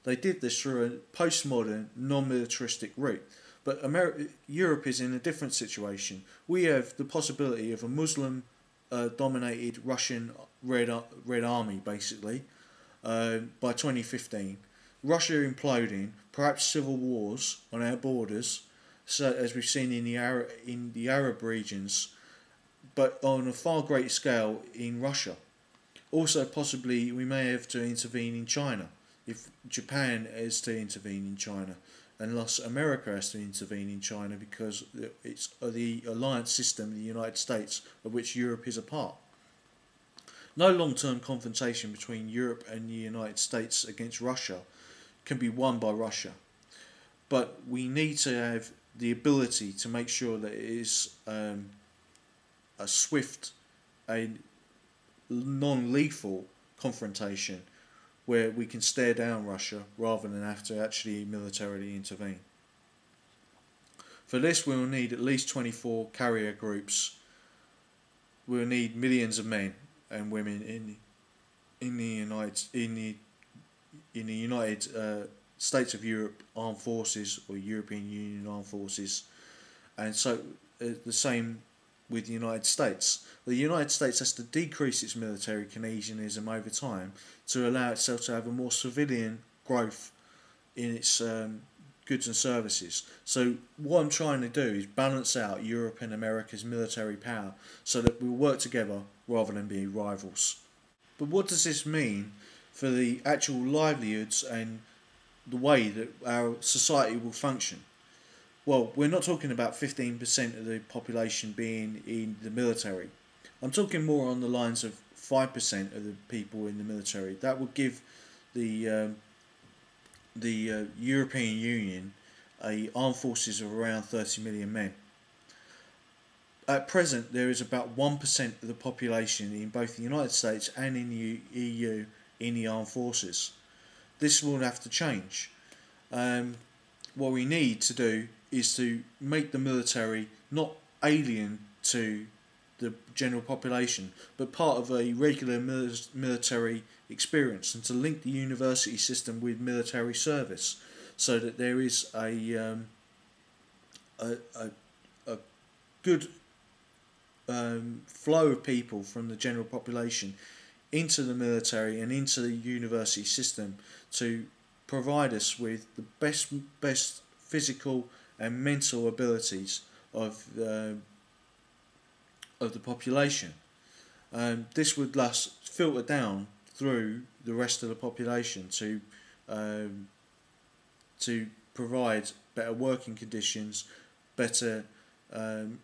They did this through a postmodern, non-militaristic route. But Europe is in a different situation. We have the possibility of a Muslim dominated Russian Red Army, basically, by 2015. Russia imploding, perhaps civil wars on our borders, so as we've seen in the Arab regions, but on a far greater scale in Russia. Also, possibly we may have to intervene in China if Japan is to intervene in China, unless America has to intervene in China because it's the alliance system, the United States, of which Europe is a part. No long-term confrontation between Europe and the United States against Russia can be won by Russia, but we need to have the ability to make sure that it is a swift, a non-lethal confrontation where we can stare down Russia rather than have to actually militarily intervene. For this we will need at least 24 carrier groups. We will need millions of men and women in the United States of Europe Armed Forces or European Union Armed Forces, and so the same with the United States. The United States has to decrease its military cohesionism over time to allow itself to have a more civilian growth in its goods and services. So what I'm trying to do is balance out Europe and America's military power so that we'll work together rather than be rivals. But what does this mean for the actual livelihoods and the way that our society will function? Well, we're not talking about 15% of the population being in the military. I'm talking more on the lines of 5% of the people in the military. That would give the European Union armed forces of around 30 million men. At present, there is about 1% of the population in both the United States and in the EU in the armed forces. This will have to change. What we need to do is to make the military not alien to the general population, but part of a regular military experience, and to link the university system with military service, so that there is a good flow of people from the general population into the military and into the university system to provide us with the best physical and mental abilities of the population. This would thus filter down through the rest of the population to provide better working conditions, better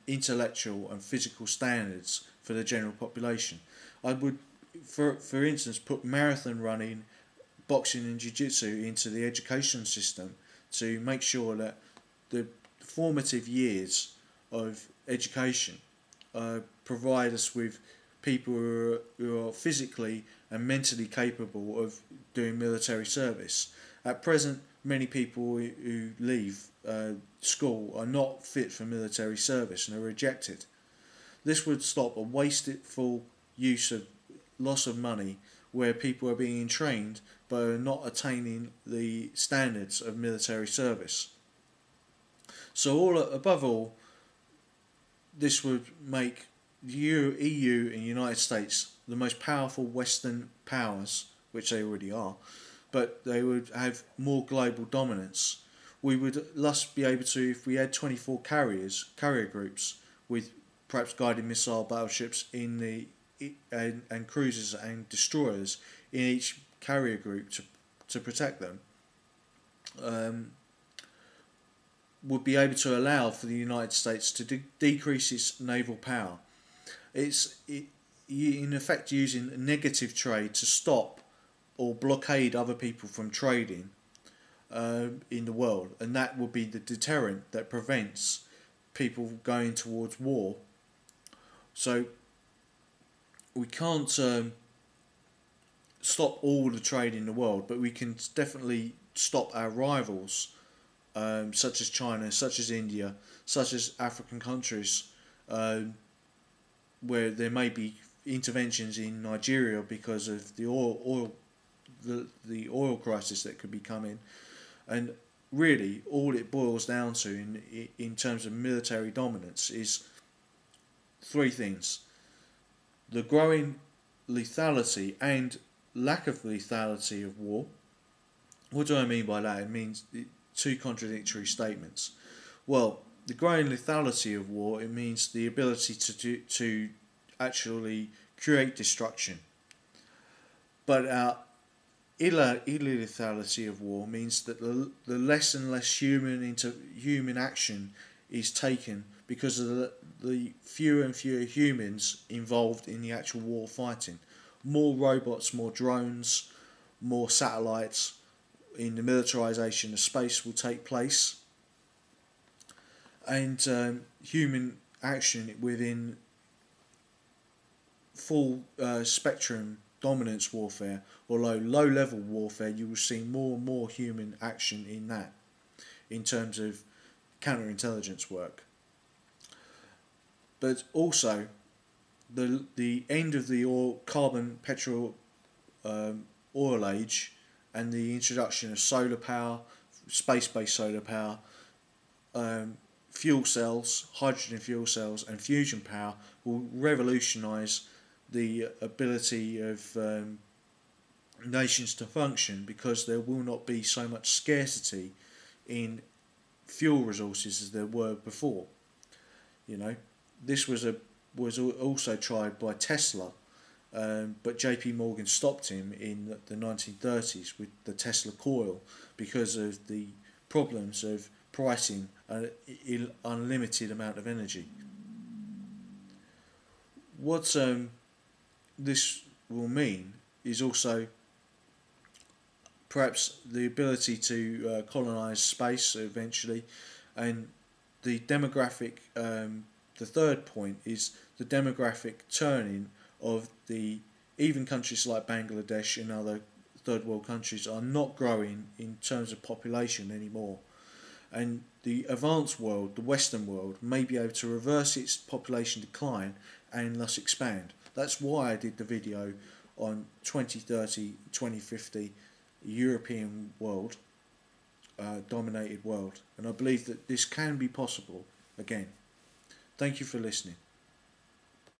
intellectual and physical standards for the general population. I would, for instance, put marathon running, boxing and jiu-jitsu into the education system to make sure that the formative years of education provide us with people who are physically and mentally capable of doing military service. At present, many people who leave school are not fit for military service and are rejected. This would stop a wasteful use of loss of money where people are being trained but are not attaining the standards of military service. So above all, this would make the EU and United States the most powerful Western powers, which they already are, but they would have more global dominance. We would thus be able to, if we had 24 carrier groups with perhaps guided missile battleships and cruisers and destroyers in each carrier group to protect them, would be able to allow for the United States to decrease its naval power. It's in effect using negative trade to stop or blockade other people from trading in the world, and that would be the deterrent that prevents people going towards war. So we can't stop all the trade in the world, but we can definitely stop our rivals, such as China, such as India, such as African countries, where there may be interventions in Nigeria because of the oil the oil crisis that could be coming. And really, all it boils down to in terms of military dominance is three things: the growing lethality and lack of lethality of war. What do I mean by that? It means two contradictory statements. Well, the growing lethality of war, it means the ability to actually create destruction. But our illethality of war means that the less and less human action is taken because of the fewer and fewer humans involved in the actual war fighting. More robots, more drones, more satellites. In the militarization of space will take place, and human action within full spectrum dominance warfare, although low level warfare, you will see more and more human action in that, in terms of counterintelligence work. But also, the end of the carbon petrol oil age and the introduction of solar power, space-based solar power, fuel cells, hydrogen fuel cells and fusion power will revolutionise the ability of nations to function, because there will not be so much scarcity in fuel resources as there were before. You know, this was also tried by Tesla, but JP Morgan stopped him in the 1930s with the Tesla coil because of the problems of pricing an unlimited amount of energy. What this will mean is also perhaps the ability to colonise space eventually, and the demographic. The third point is the demographic turning of even countries like Bangladesh and other third world countries are not growing in terms of population anymore, and the advanced world, the Western world, may be able to reverse its population decline and thus expand. That's why I did the video on 2030, 2050 European world, dominated world, and I believe that this can be possible again. Thank you for listening.